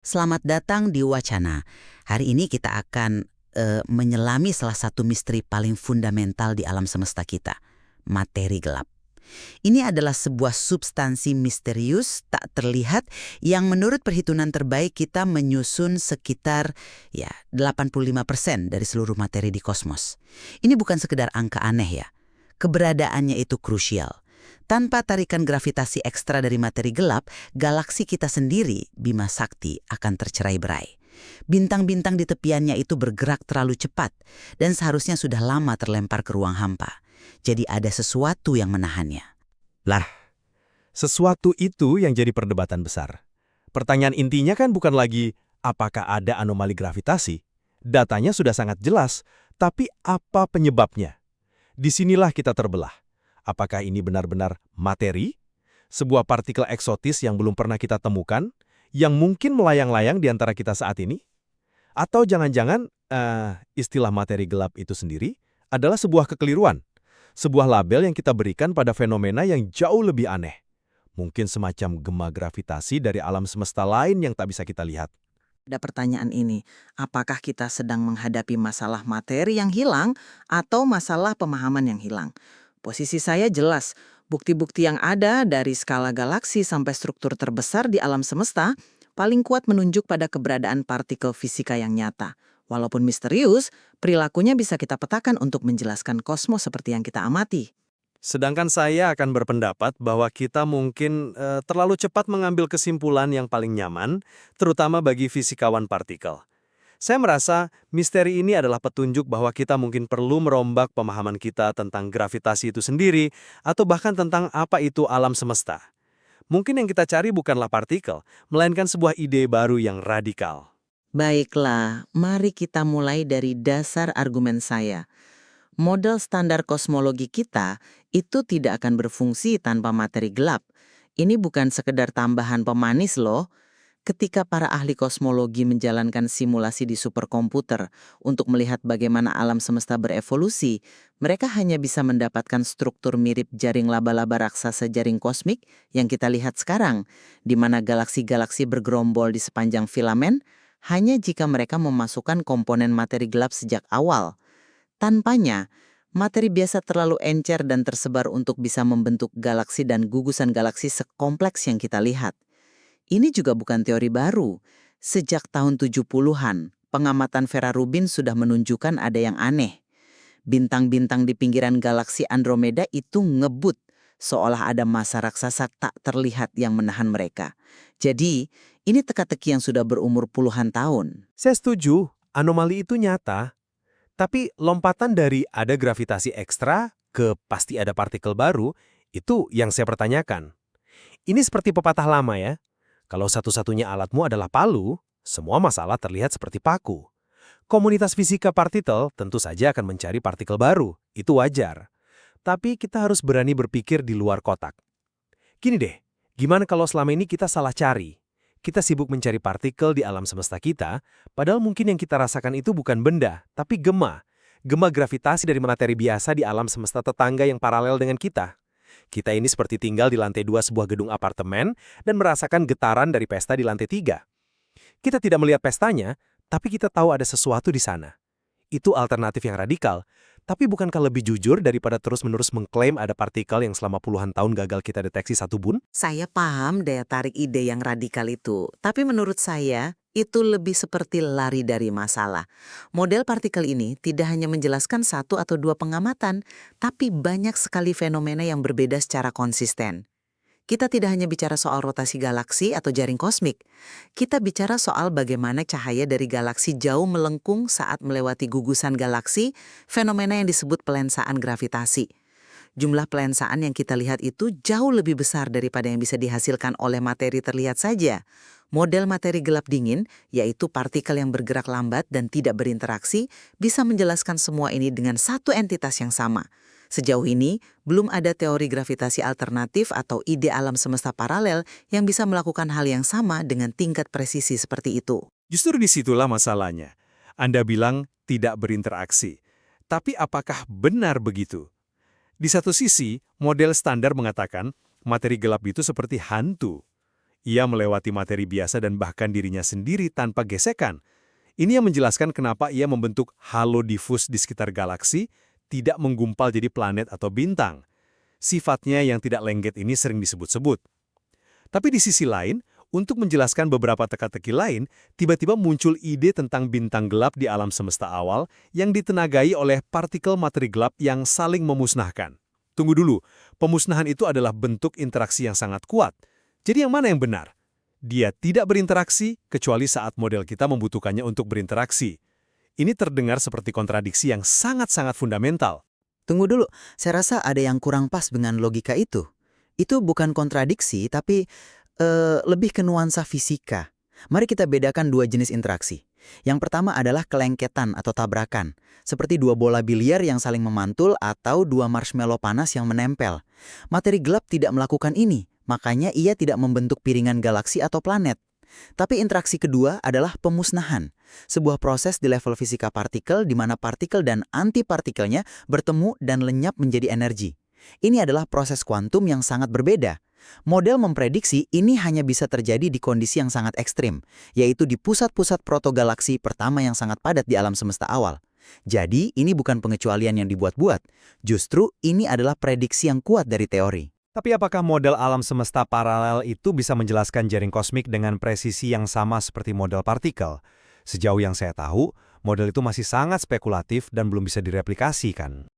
Selamat datang di Wacana. Hari ini kita akan menyelami salah satu misteri paling fundamental di alam semesta kita, materi gelap. Ini adalah sebuah substansi misterius tak terlihat yang menurut perhitungan terbaik kita menyusun sekitar 85% dari seluruh materi di kosmos. Ini bukan sekedar angka aneh ya. Keberadaannya itu krusial. Tanpa tarikan gravitasi ekstra dari materi gelap, galaksi kita sendiri, Bima Sakti, akan tercerai-berai. Bintang-bintang di tepiannya itu bergerak terlalu cepat dan seharusnya sudah lama terlempar ke ruang hampa. Jadi ada sesuatu yang menahannya. Lah, sesuatu itu yang jadi perdebatan besar. Pertanyaan intinya kan bukan lagi apakah ada anomali gravitasi. Datanya sudah sangat jelas, tapi apa penyebabnya? Disinilah kita terbelah. Apakah ini benar-benar materi? Sebuah partikel eksotis yang belum pernah kita temukan, yang mungkin melayang-layang di antara kita saat ini? Atau jangan-jangan istilah materi gelap itu sendiri adalah sebuah kekeliruan? Sebuah label yang kita berikan pada fenomena yang jauh lebih aneh. Mungkin semacam gema gravitasi dari alam semesta lain yang tak bisa kita lihat. Ada pertanyaan ini, apakah kita sedang menghadapi masalah materi yang hilang atau masalah pemahaman yang hilang? Posisi saya jelas, bukti-bukti yang ada dari skala galaksi sampai struktur terbesar di alam semesta paling kuat menunjuk pada keberadaan partikel fisika yang nyata. Walaupun misterius, perilakunya bisa kita petakan untuk menjelaskan kosmos seperti yang kita amati. Sedangkan saya akan berpendapat bahwa kita mungkin terlalu cepat mengambil kesimpulan yang paling nyaman, terutama bagi fisikawan partikel. Saya merasa misteri ini adalah petunjuk bahwa kita mungkin perlu merombak pemahaman kita tentang gravitasi itu sendiri, atau bahkan tentang apa itu alam semesta. Mungkin yang kita cari bukanlah partikel, melainkan sebuah ide baru yang radikal. Baiklah, mari kita mulai dari dasar argumen saya. Model standar kosmologi kita itu tidak akan berfungsi tanpa materi gelap. Ini bukan sekedar tambahan pemanis loh. Ketika para ahli kosmologi menjalankan simulasi di superkomputer untuk melihat bagaimana alam semesta berevolusi, mereka hanya bisa mendapatkan struktur mirip jaring laba-laba raksasa jaring kosmik yang kita lihat sekarang, di mana galaksi-galaksi bergerombol di sepanjang filamen, hanya jika mereka memasukkan komponen materi gelap sejak awal. Tanpanya, materi biasa terlalu encer dan tersebar untuk bisa membentuk galaksi dan gugusan galaksi sekompleks yang kita lihat. Ini juga bukan teori baru. Sejak tahun 70-an, pengamatan Vera Rubin sudah menunjukkan ada yang aneh. Bintang-bintang di pinggiran galaksi Andromeda itu ngebut, seolah ada massa raksasa tak terlihat yang menahan mereka. Jadi, ini teka-teki yang sudah berumur puluhan tahun. Saya setuju, anomali itu nyata. Tapi lompatan dari ada gravitasi ekstra ke pasti ada partikel baru, itu yang saya pertanyakan. Ini seperti pepatah lama ya. Kalau satu-satunya alatmu adalah palu, semua masalah terlihat seperti paku. Komunitas fisika partikel tentu saja akan mencari partikel baru, itu wajar. Tapi kita harus berani berpikir di luar kotak. Gini deh, gimana kalau selama ini kita salah cari? Kita sibuk mencari partikel di alam semesta kita, padahal mungkin yang kita rasakan itu bukan benda, tapi gema. Gema gravitasi dari materi biasa di alam semesta tetangga yang paralel dengan kita. Kita ini seperti tinggal di lantai 2 sebuah gedung apartemen dan merasakan getaran dari pesta di lantai 3. Kita tidak melihat pestanya, tapi kita tahu ada sesuatu di sana. Itu alternatif yang radikal, tapi bukankah lebih jujur daripada terus-menerus mengklaim ada partikel yang selama puluhan tahun gagal kita deteksi satu bun? Saya paham daya tarik ide yang radikal itu, tapi menurut saya itu lebih seperti lari dari masalah. Model partikel ini tidak hanya menjelaskan satu atau dua pengamatan, tapi banyak sekali fenomena yang berbeda secara konsisten. Kita tidak hanya bicara soal rotasi galaksi atau jaring kosmik. Kita bicara soal bagaimana cahaya dari galaksi jauh melengkung saat melewati gugusan galaksi, fenomena yang disebut pelensaan gravitasi. Jumlah pelensaan yang kita lihat itu jauh lebih besar daripada yang bisa dihasilkan oleh materi terlihat saja. Model materi gelap dingin, yaitu partikel yang bergerak lambat dan tidak berinteraksi, bisa menjelaskan semua ini dengan satu entitas yang sama. Sejauh ini, belum ada teori gravitasi alternatif atau ide alam semesta paralel yang bisa melakukan hal yang sama dengan tingkat presisi seperti itu. Justru disitulah masalahnya. Anda bilang tidak berinteraksi. Tapi apakah benar begitu? Di satu sisi, model standar mengatakan materi gelap itu seperti hantu. Ia melewati materi biasa dan bahkan dirinya sendiri tanpa gesekan. Ini yang menjelaskan kenapa ia membentuk halo difus di sekitar galaksi, tidak menggumpal jadi planet atau bintang. Sifatnya yang tidak lengket ini sering disebut-sebut. Tapi di sisi lain, untuk menjelaskan beberapa teka-teki lain, tiba-tiba muncul ide tentang bintang gelap di alam semesta awal yang ditenagai oleh partikel materi gelap yang saling memusnahkan. Tunggu dulu, pemusnahan itu adalah bentuk interaksi yang sangat kuat. Jadi yang mana yang benar? Dia tidak berinteraksi kecuali saat model kita membutuhkannya untuk berinteraksi. Ini terdengar seperti kontradiksi yang sangat-sangat fundamental. Tunggu dulu, saya rasa ada yang kurang pas dengan logika itu. Itu bukan kontradiksi, tapi lebih ke nuansa fisika. Mari kita bedakan dua jenis interaksi. Yang pertama adalah kelengketan atau tabrakan, seperti dua bola biliar yang saling memantul atau dua marshmallow panas yang menempel. Materi gelap tidak melakukan ini, makanya ia tidak membentuk piringan galaksi atau planet. Tapi interaksi kedua adalah pemusnahan, sebuah proses di level fisika partikel di mana partikel dan antipartikelnya bertemu dan lenyap menjadi energi. Ini adalah proses kuantum yang sangat berbeda. Model memprediksi ini hanya bisa terjadi di kondisi yang sangat ekstrim, yaitu di pusat-pusat protogalaksi pertama yang sangat padat di alam semesta awal. Jadi, ini bukan pengecualian yang dibuat-buat. Justru, ini adalah prediksi yang kuat dari teori. Tapi apakah model alam semesta paralel itu bisa menjelaskan jaring kosmik dengan presisi yang sama seperti model partikel? Sejauh yang saya tahu, model itu masih sangat spekulatif dan belum bisa direplikasi kan?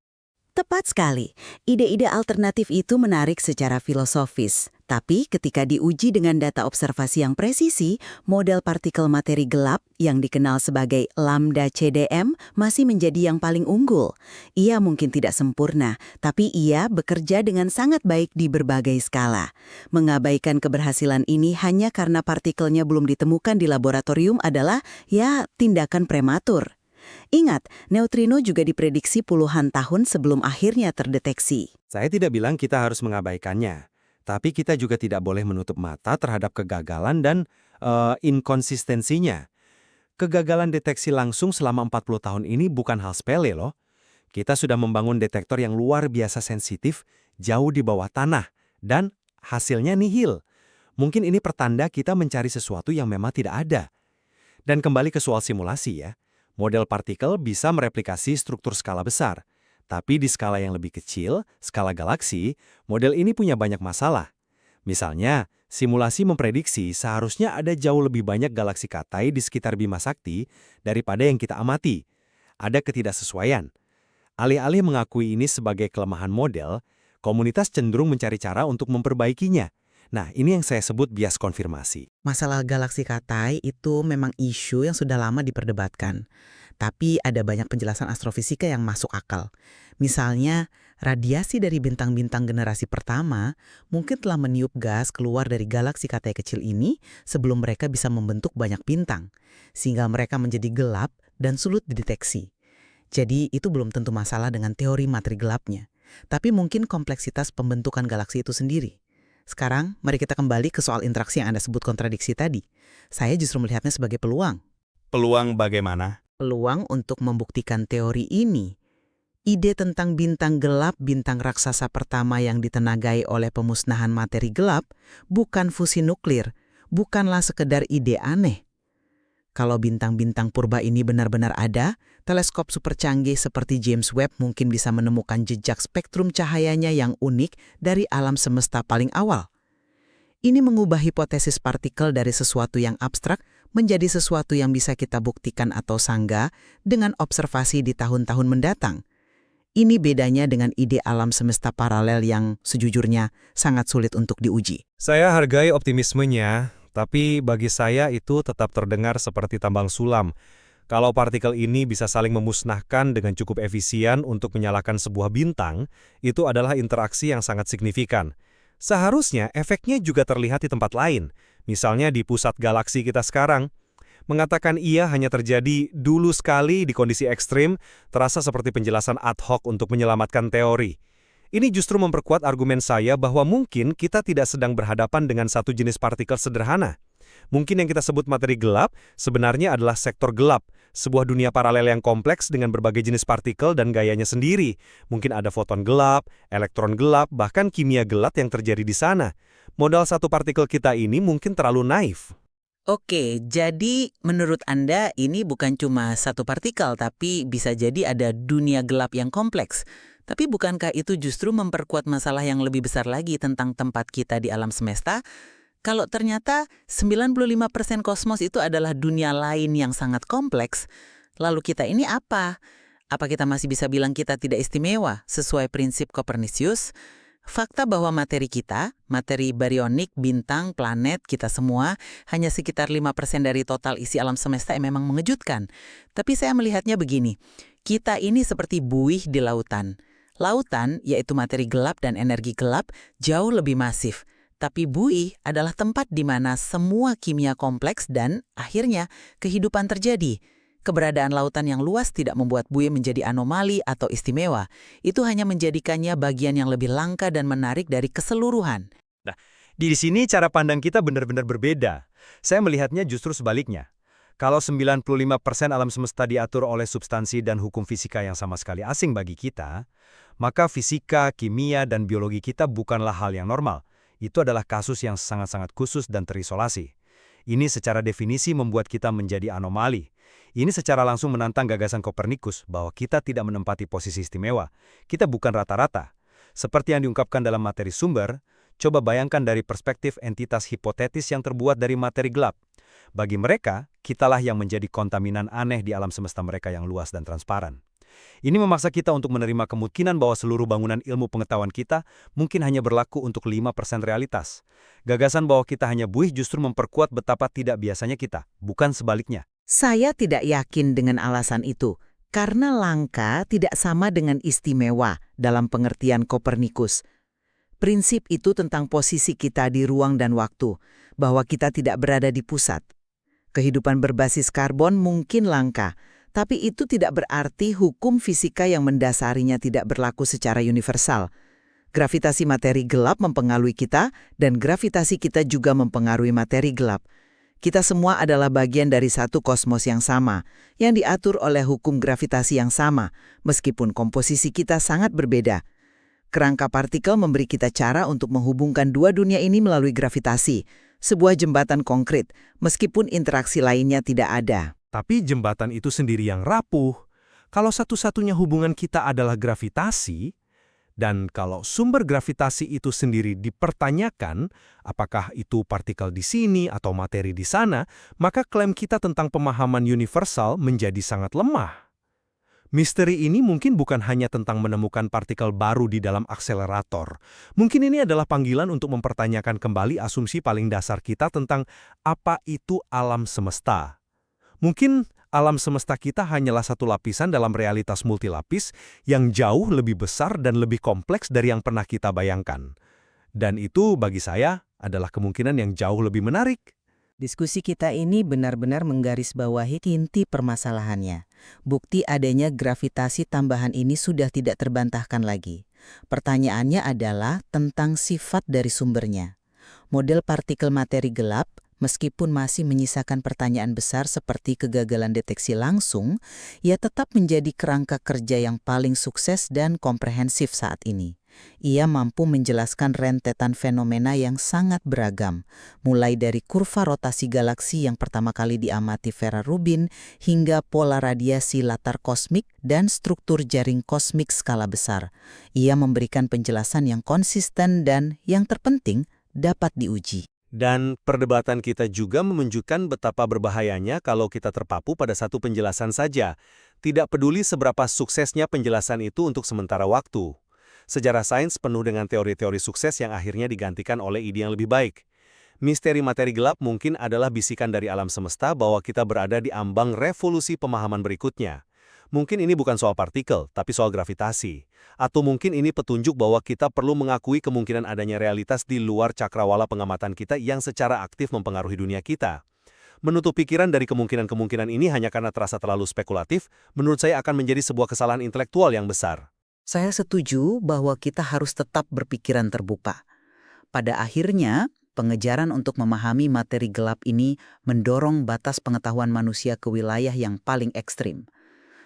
Tepat sekali. Ide-ide alternatif itu menarik secara filosofis. Tapi ketika diuji dengan data observasi yang presisi, model partikel materi gelap yang dikenal sebagai lambda CDM masih menjadi yang paling unggul. Ia mungkin tidak sempurna, tapi ia bekerja dengan sangat baik di berbagai skala. Mengabaikan keberhasilan ini hanya karena partikelnya belum ditemukan di laboratorium adalah tindakan prematur. Ingat, neutrino juga diprediksi puluhan tahun sebelum akhirnya terdeteksi. Saya tidak bilang kita harus mengabaikannya, tapi kita juga tidak boleh menutup mata terhadap kegagalan dan inkonsistensinya. Kegagalan deteksi langsung selama 40 tahun ini bukan hal sepele loh. Kita sudah membangun detektor yang luar biasa sensitif, jauh di bawah tanah, dan hasilnya nihil. Mungkin ini pertanda kita mencari sesuatu yang memang tidak ada. Dan kembali ke soal simulasi ya. Model partikel bisa mereplikasi struktur skala besar, tapi di skala yang lebih kecil, skala galaksi, model ini punya banyak masalah. Misalnya, simulasi memprediksi seharusnya ada jauh lebih banyak galaksi Katai di sekitar Bima Sakti daripada yang kita amati. Ada ketidaksesuaian. Alih-alih mengakui ini sebagai kelemahan model, komunitas cenderung mencari cara untuk memperbaikinya. Nah, ini yang saya sebut bias konfirmasi. Masalah galaksi Katai itu memang isu yang sudah lama diperdebatkan. Tapi ada banyak penjelasan astrofisika yang masuk akal. Misalnya, radiasi dari bintang-bintang generasi pertama mungkin telah meniup gas keluar dari galaksi Katai kecil ini sebelum mereka bisa membentuk banyak bintang, sehingga mereka menjadi gelap dan sulit dideteksi. Jadi, itu belum tentu masalah dengan teori materi gelapnya. Tapi mungkin kompleksitas pembentukan galaksi itu sendiri. Sekarang, mari kita kembali ke soal interaksi yang Anda sebut kontradiksi tadi. Saya justru melihatnya sebagai peluang. Peluang bagaimana? Peluang untuk membuktikan teori ini. Ide tentang bintang gelap, bintang raksasa pertama yang ditenagai oleh pemusnahan materi gelap, bukan fusi nuklir, bukanlah sekedar ide aneh. Kalau bintang-bintang purba ini benar-benar ada, teleskop super canggih seperti James Webb mungkin bisa menemukan jejak spektrum cahayanya yang unik dari alam semesta paling awal. Ini mengubah hipotesis partikel dari sesuatu yang abstrak menjadi sesuatu yang bisa kita buktikan atau sangga dengan observasi di tahun-tahun mendatang. Ini bedanya dengan ide alam semesta paralel yang sejujurnya sangat sulit untuk diuji. Saya hargai optimismenya, tapi bagi saya itu tetap terdengar seperti tambang sulam. Kalau partikel ini bisa saling memusnahkan dengan cukup efisien untuk menyalakan sebuah bintang, itu adalah interaksi yang sangat signifikan. Seharusnya efeknya juga terlihat di tempat lain, misalnya di pusat galaksi kita sekarang. Mengatakan ia hanya terjadi dulu sekali di kondisi ekstrim, terasa seperti penjelasan ad hoc untuk menyelamatkan teori. Ini justru memperkuat argumen saya bahwa mungkin kita tidak sedang berhadapan dengan satu jenis partikel sederhana. Mungkin yang kita sebut materi gelap sebenarnya adalah sektor gelap, Sebuah dunia paralel yang kompleks dengan berbagai jenis partikel dan gayanya sendiri. Mungkin ada foton gelap, elektron gelap, bahkan kimia gelap yang terjadi di sana. Modal satu partikel kita ini mungkin terlalu naif. Oke, jadi menurut Anda ini bukan cuma satu partikel, tapi bisa jadi ada dunia gelap yang kompleks. Tapi bukankah itu justru memperkuat masalah yang lebih besar lagi tentang tempat kita di alam semesta? Kalau ternyata 95% kosmos itu adalah dunia lain yang sangat kompleks, lalu kita ini apa? Apa kita masih bisa bilang kita tidak istimewa sesuai prinsip Kopernikus? Fakta bahwa materi kita, materi barionik, bintang, planet, kita semua, hanya sekitar 5% dari total isi alam semesta yang memang mengejutkan. Tapi saya melihatnya begini, kita ini seperti buih di lautan. Lautan, yaitu materi gelap dan energi gelap, jauh lebih masif. Tapi buih adalah tempat di mana semua kimia kompleks dan, akhirnya, kehidupan terjadi. Keberadaan lautan yang luas tidak membuat buih menjadi anomali atau istimewa. Itu hanya menjadikannya bagian yang lebih langka dan menarik dari keseluruhan. Nah, di sini cara pandang kita benar-benar berbeda. Saya melihatnya justru sebaliknya. Kalau 95% alam semesta diatur oleh substansi dan hukum fisika yang sama sekali asing bagi kita, maka fisika, kimia, dan biologi kita bukanlah hal yang normal. Itu adalah kasus yang sangat-sangat khusus dan terisolasi. Ini secara definisi membuat kita menjadi anomali. Ini secara langsung menantang gagasan Kopernikus bahwa kita tidak menempati posisi istimewa. Kita bukan rata-rata. Seperti yang diungkapkan dalam materi sumber, coba bayangkan dari perspektif entitas hipotetis yang terbuat dari materi gelap. Bagi mereka, kitalah yang menjadi kontaminan aneh di alam semesta mereka yang luas dan transparan. Ini memaksa kita untuk menerima kemungkinan bahwa seluruh bangunan ilmu pengetahuan kita mungkin hanya berlaku untuk 5% realitas. Gagasan bahwa kita hanya buih justru memperkuat betapa tidak biasanya kita, bukan sebaliknya. Saya tidak yakin dengan alasan itu, karena langka tidak sama dengan istimewa dalam pengertian Kopernikus. Prinsip itu tentang posisi kita di ruang dan waktu, bahwa kita tidak berada di pusat. Kehidupan berbasis karbon mungkin langka, tapi itu tidak berarti hukum fisika yang mendasarinya tidak berlaku secara universal. Gravitasi materi gelap mempengaruhi kita, dan gravitasi kita juga mempengaruhi materi gelap. Kita semua adalah bagian dari satu kosmos yang sama, yang diatur oleh hukum gravitasi yang sama, meskipun komposisi kita sangat berbeda. Kerangka partikel memberi kita cara untuk menghubungkan dua dunia ini melalui gravitasi, sebuah jembatan konkret, meskipun interaksi lainnya tidak ada. Tapi jembatan itu sendiri yang rapuh. Kalau satu-satunya hubungan kita adalah gravitasi, dan kalau sumber gravitasi itu sendiri dipertanyakan, apakah itu partikel di sini atau materi di sana, maka klaim kita tentang pemahaman universal menjadi sangat lemah. Misteri ini mungkin bukan hanya tentang menemukan partikel baru di dalam akselerator. Mungkin ini adalah panggilan untuk mempertanyakan kembali asumsi paling dasar kita tentang apa itu alam semesta. Mungkin alam semesta kita hanyalah satu lapisan dalam realitas multilapis yang jauh lebih besar dan lebih kompleks dari yang pernah kita bayangkan. Dan itu bagi saya adalah kemungkinan yang jauh lebih menarik. Diskusi kita ini benar-benar menggarisbawahi inti permasalahannya. Bukti adanya gravitasi tambahan ini sudah tidak terbantahkan lagi. Pertanyaannya adalah tentang sifat dari sumbernya. Model partikel materi gelap, meskipun masih menyisakan pertanyaan besar seperti kegagalan deteksi langsung, ia tetap menjadi kerangka kerja yang paling sukses dan komprehensif saat ini. Ia mampu menjelaskan rentetan fenomena yang sangat beragam, mulai dari kurva rotasi galaksi yang pertama kali diamati Vera Rubin, hingga pola radiasi latar kosmik dan struktur jaring kosmik skala besar. Ia memberikan penjelasan yang konsisten dan, yang terpenting, dapat diuji. Dan perdebatan kita juga menunjukkan betapa berbahayanya kalau kita terpaku pada satu penjelasan saja. Tidak peduli seberapa suksesnya penjelasan itu untuk sementara waktu. Sejarah sains penuh dengan teori-teori sukses yang akhirnya digantikan oleh ide yang lebih baik. Misteri materi gelap mungkin adalah bisikan dari alam semesta bahwa kita berada di ambang revolusi pemahaman berikutnya. Mungkin ini bukan soal partikel, tapi soal gravitasi. Atau mungkin ini petunjuk bahwa kita perlu mengakui kemungkinan adanya realitas di luar cakrawala pengamatan kita yang secara aktif mempengaruhi dunia kita. Menutup pikiran dari kemungkinan-kemungkinan ini hanya karena terasa terlalu spekulatif, menurut saya akan menjadi sebuah kesalahan intelektual yang besar. Saya setuju bahwa kita harus tetap berpikiran terbuka. Pada akhirnya, Pengejaran untuk memahami materi gelap ini mendorong batas pengetahuan manusia ke wilayah yang paling ekstrim.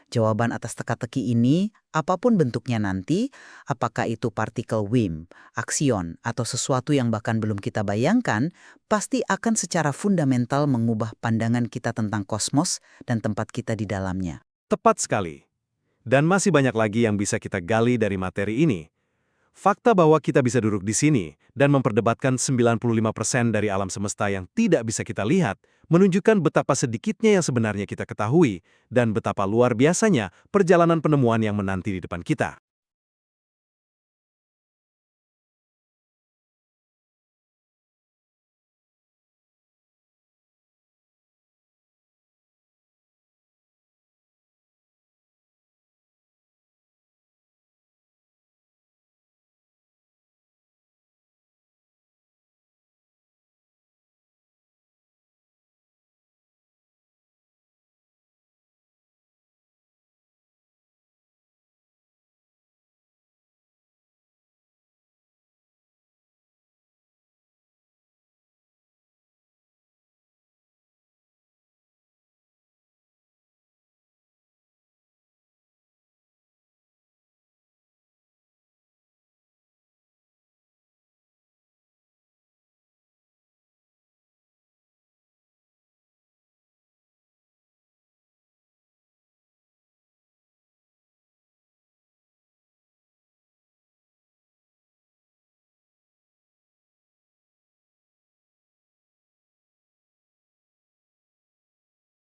Jawaban atas teka-teki ini, apapun bentuknya nanti, apakah itu partikel WIMP, aksion, atau sesuatu yang bahkan belum kita bayangkan, pasti akan secara fundamental mengubah pandangan kita tentang kosmos dan tempat kita di dalamnya. Tepat sekali. Dan masih banyak lagi yang bisa kita gali dari materi ini. Fakta bahwa kita bisa duduk di sini dan memperdebatkan 95% dari alam semesta yang tidak bisa kita lihat menunjukkan betapa sedikitnya yang sebenarnya kita ketahui dan betapa luar biasanya perjalanan penemuan yang menanti di depan kita.